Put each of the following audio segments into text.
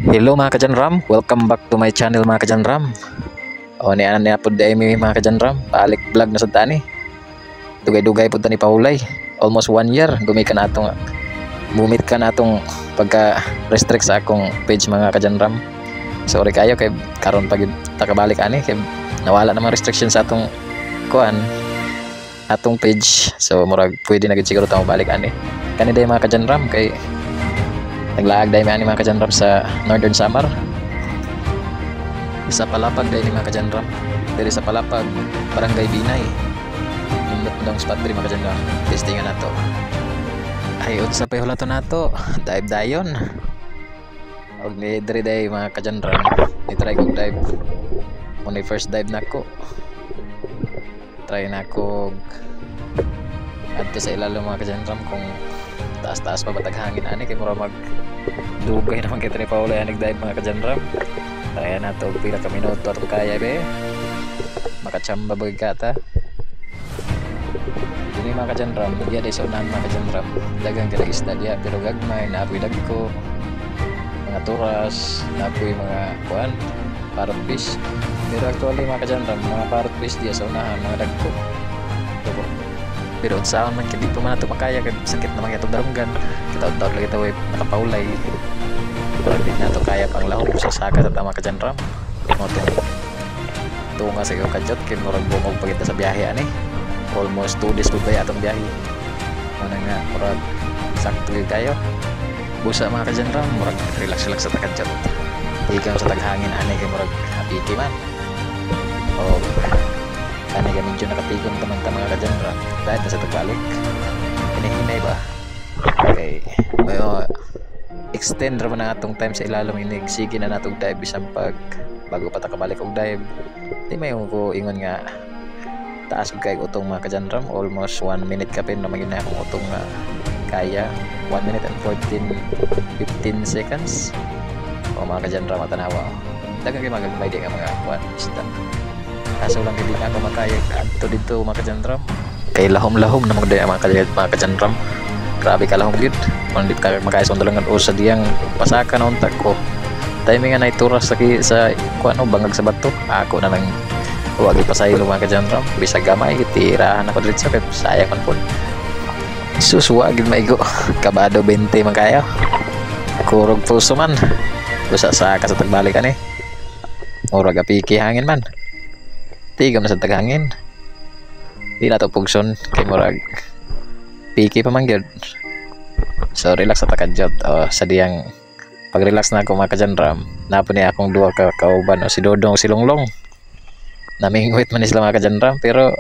Hello mga kajanram, welcome back to my channel mga kajanram. O ni anan niya po dahil mga kajanram, balik vlog na sa tani. Dugay-dugay po tani Paulay, almost 1 year gumikan atong bumit ka natong pagka restrict sa akong page mga kajanram. Sorry kayo kay karon pag takabalik ani kay nawala namang restriction sa atong kuan atong page. So murag pwede na gid siguro ta balik ani. Kani day mga kajanram kay naglaag dahil mga kajanram sa Northern Samar. Isa palapag dahil mga kajanram dari sa palapag Barangay Binay nindot spot diri mga kajanram. Testingan nato ay sa pahulato nato dive dayon og ni diri day mga kajanram ni try kog dive mo ni first dive nako try nako adto sa ilalim mga kajanram kung taas-taas pa batag hangin ani kay mura mag dugay naman kay Tani Paula yan nagdive mga kajanram. Kaya na to pila ka minuto ato kaya be makachamba bagay kata ini mga kajanram dia day sa unahan mga kajanram dagang kada isda dia pero gagmay naapoy dagko mga turas naapoy mga kuan parrot fish pero actually mga kajanram mga parrot fish dia sa unahan mga dagko pero unsaon man kay di pa man ato makaya kay sakit naman itong darunggan kita lagi tayo nakapaulay pero di na ito kaya pang lahok sa saka sa tama kajanram mo tunga sa ikaw kajot kay murag bumog pa kita sa biyahe ani almost 2 days pa atong biyahe muna nga murag sakto kayo busa mga kajanram murag relax sa takajot ikaw sa taghangin ani kay murag apiki man o kani kami medyo nakatigong teman-teman mga kajanram dahil na sa tagbalik hinahinay ba okay extend raman na atong time sa ilalong inig sige na natong dive isang pag bago pa takabalik og dive di may ko ingon nga taas ko kay utong mga kajanram almost 1 minute kapin na magina akong utong kaya 1 minute and 15 seconds o mga kajanram matanawa dagang kay magagmay di nga mga kuan isda kaso lang hindi na ako makaya adto dito mga kajanram kay lahom-lahom na magdaya mga kajanram grabe ka lahom gid kung di ka makaya sa undalangan o sa diyang pasaka na untak ko timing nga na ituras sa kuan o bangag sa bato ako na lang huwag ipasaylo mga kajanram bisag gamay tirahan ako dito kay sayang man po susuwa gid maigo kabado 20 man kaya kurog puso man busa sa ka sa tagbalik ani murag apiki hangin man tigam na sa taghangin di na to pugson kay murag piki pa man gyud so relax sa takadjot sa diyang pag relax na ako mga kajanram napo ni akong duha ka kauban o si Dodong si Longlong namingwit man sila mga kajanram pero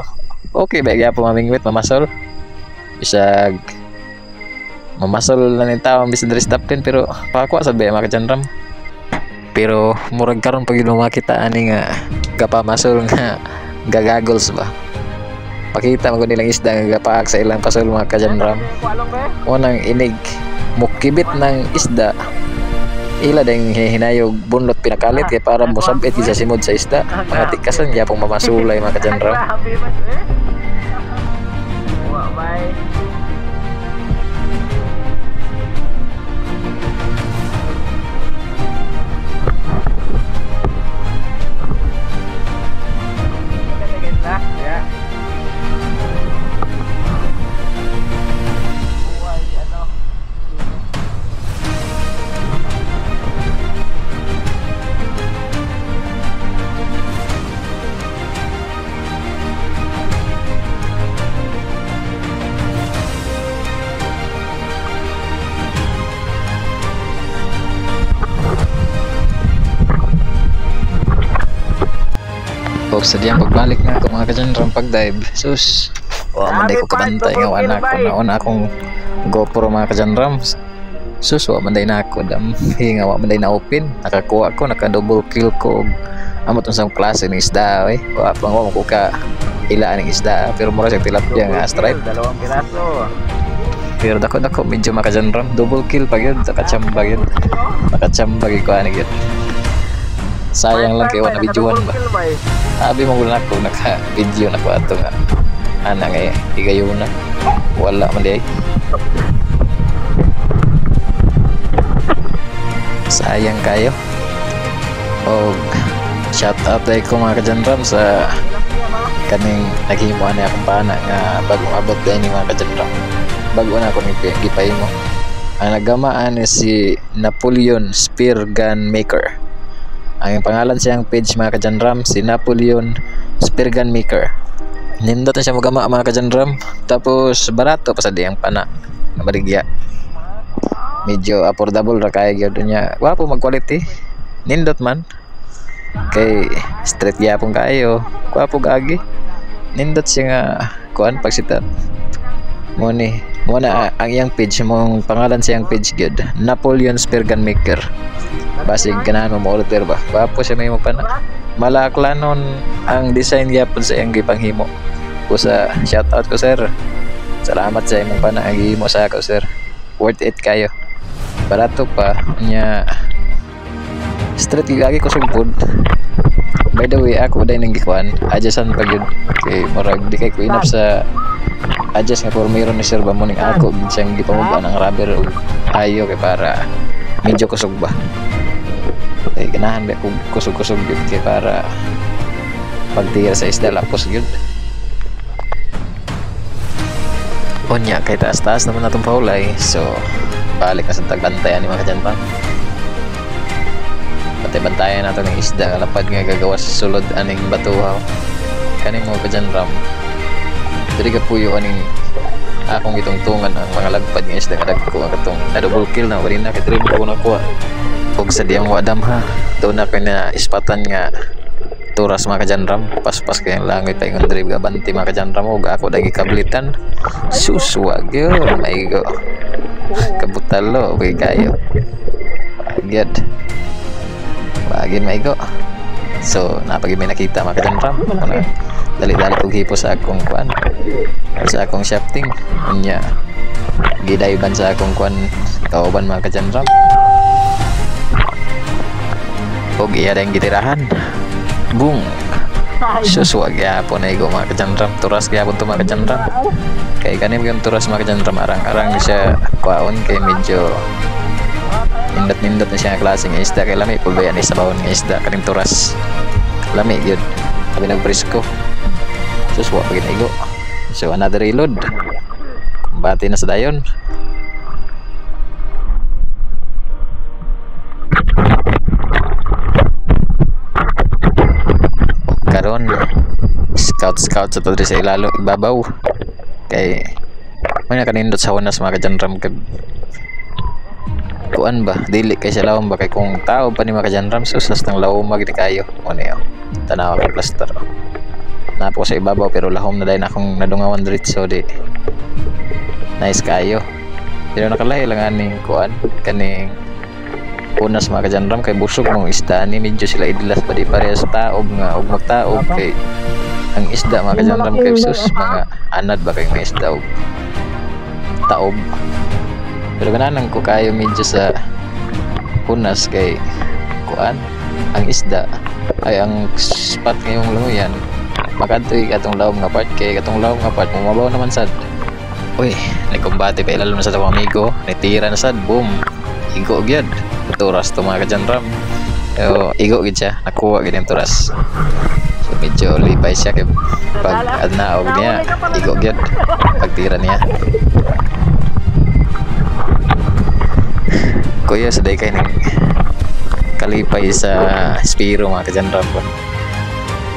okay ba gyapon mamingwit mamasol bisag mamasol na ni tawo bisan diri stop din pero pakwa sa ba mga kajanram pero murag karon pag makita ani nga gapamasol nga gagagols ba pakita mo nilang isda nga gapaak sa ilang pasol mga kajanram unang inig mukibit ng isda ila ding hinayog bunlot pinakalit kay para mosabit sa simod sa isda mga tikasan gyapon mamasulay mga kajanram sa diyang pagbalik na ako mga kajanram pag dive sus manday ko kabantay nga wala ko naon akong GoPro mga kajanram sus manday na ako dam nga manday na open nakakuha ko naka double kill ko amot unsang klase ng isda wa pang ko ka ilaan ng isda pero mura sa tilapia nga stripe 2 piraso pero dako medyo mga kajanram double kill pag yun nakachamba yun ko ani yun sayang lang kay wala videoan ba sabi mo gula ako naka video na ko ato nga ana nga igayon na wala man di sayang kayo. Og shout out day ko mga kajanram sa kaning naghimuan na akong pana nga bagong abot day ni mga kajanram. Bago na ako gipahimo. Ang nagamaan is si Napoleon Spear Gun Maker. Ang pangalan siyang page mga kajanram, si Napoleon Spear Gun Maker. Nindot na siya magama mga kajanram. Tapos barato pa sa diyang pana na baligya. Medyo affordable ra kay gyud niya. Wapo mag-quality. Nindot man. Kay straight gyapon kayo. Wapo gagi. Nindot siya nga kuan pagsitat. Mo na ang iyang page mong pangalan siyang page gyud. Napoleon Spear Gun Maker. Basig ganahan mo order ba. Wapo siya may pana. Malaklanon ang design gyapon sa iyang gipanghimo. Kusa shout out ko sir. Salamat sa imong panahimo sa ako sir. Worth it kayo. Barato pa nya. Straight gagi ko sugpod. By the way, ako day nang gikuan. Adjustan pa gyud. Kay murag di kay ko inap sa adjust nga for mayroon ni sir ba mo ning ako gid siyang gipamuba ng rubber og ayo kay para medyo kusog ba. Kay ganahan ba kung kusog-kusog gyud kay para pagtira sa isda lapos gyud. Onya kay taas-taas naman natong paulay, so balik na sa tagbantayan ni mga kajanram. Bantayan nato ng isda lapad nga gagawa sa sulod aning batuhaw kaning mga kajanram. Diri ka puyo aning akong gitungtungan ang mga lagpad nga isda nga dagko ang katong na double kill na wali na kay dream ko nakuha og sa diyang wadam ha. Doon na kay na ispatan nga turas mga kajanram, paspas kay ang langit pa ingon diri gabanti mga kajanram og ako dagi kablitan suswag yo maigo kabutalo kay kayo agad bagin maigo. So napagi may nakita mga kajanram dali-dali og hipo sa akong kuan sa akong shafting unya gidayban sa akong kuan kauban mga kajanram og iya dayang gitirahan. Boom. Suswag yapon na igo mga kajanram. Turas yapon to mga kajanram. Kay kanim yung turas mga kajanram arang-arang siya kwaon kay medyo nindot-nindot na siya klaseng isda kay lami pulbayan sa bawon ng isda kaning turas. Lami gyud. Sabi nagpresko. Suswag pagit igo. So another reload. Kumbati na sa dayon. Karon scout sa diri sa ilalo ibabaw kay may nakanindot sa unas mga kajanram kay kuan ba dili kay siya lawom ba kay kung tao pa ni mga kajanram susas nang lawom magdi kayo ano yo tanaw kay plaster napo sa ibabaw pero lahom na dahil akong nadungawan diretso di nice kayo pero nakalahi lang aning kuan kaning unas mga kajanram kay busog mong isda ni medyo sila idilas pa di pareha sa taob nga og magtaob kay ang isda mga kajanram kay sus mga anad ba kay may isda og taob pero ganahan ko kayo medyo sa unas kay kuan ang isda ay ang spot ngayong languyan makadtoy katong lawom nga part kay katong lawom nga part mumabaw naman sad. Uy nagkumbati pa ilalom na sa tawang amigo nitira na sad boom igo gyud turas to mga kajanram. Igo gid siya nakuha gid yung turas so medyo lipay siya kay pag adnaog niya igo gyud pagtira niya. Kuya sa day kay ning kalipay sa Spiro mga kajanram ko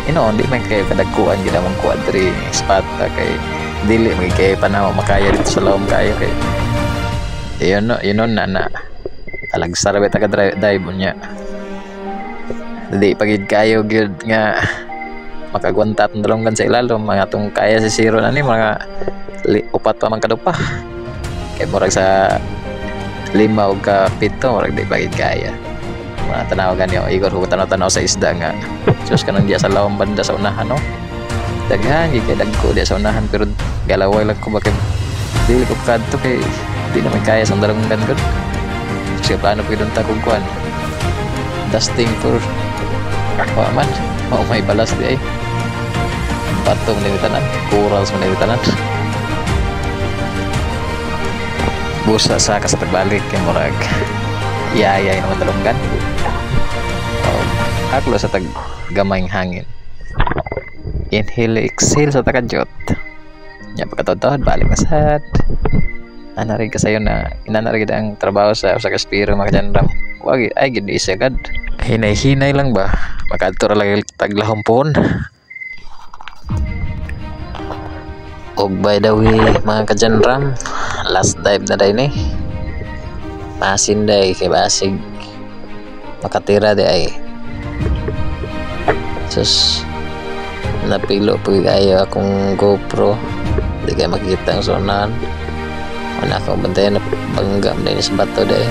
di man kay kadagkuan gid among kuadri spot kay dili may kay panaw makaya dito sa lawom kayo kay yun na alagsar bet ka dive nya di pagid kayo gyud nga makagwanta atong dalonggan sa ilalom mga tong kaya sa zero na ni mga upat pa man kadupa kay murag sa 5 o ka 7 murag di pagid kaya mga tanawagan niyo igor ko tanaw sa isda nga sus kanang diya sa lawom banda sa unahan no daghan kay dagko diya sa unahan pero galaway lang ko bakit dili ko kadto kay di na may kaya sa dalonggan gud. Siya plano ko doon takong kuan dusting for man may balas di ay patong nilitanan corals mo nilitanan busa sa kasapagbalik kay murag iyayay naman dalunggan. Aklo sa tag gamayng hangin. Inhale, exhale sa takadjot. Nya pagkatod balik na sad. Anarig ka sayo na inanarig ang trabaho sa kaspiro mga kajanram. Wag ay gid isa gad. Hinay-hinay lang ba? Makadto ra lang taglahompon. Og by the way mga kajanram, last dive na day ni. Masin day kay basig makatira day ay. Sus napilo po kayo akong GoPro, di kayo makikita ang sonahan. Wala akong bantayan na banggam din sa bato day.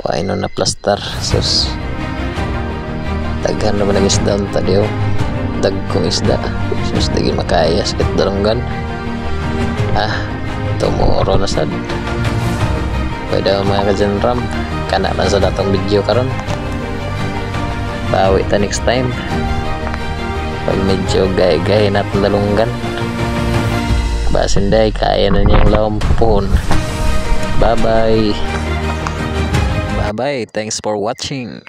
Why no na plaster. Sus daghan naman ang isda ang tadiyo, dagkong isda. Sus di makaya sakit dalunggan. Tomorrow na sad. Pwede mga kajanram, kana lang sa datong video karon. Bawi ta next time pag medyo gay-gay natin dalunggan. Basin day kaya na niyang lampon. Bye bye, thanks for watching.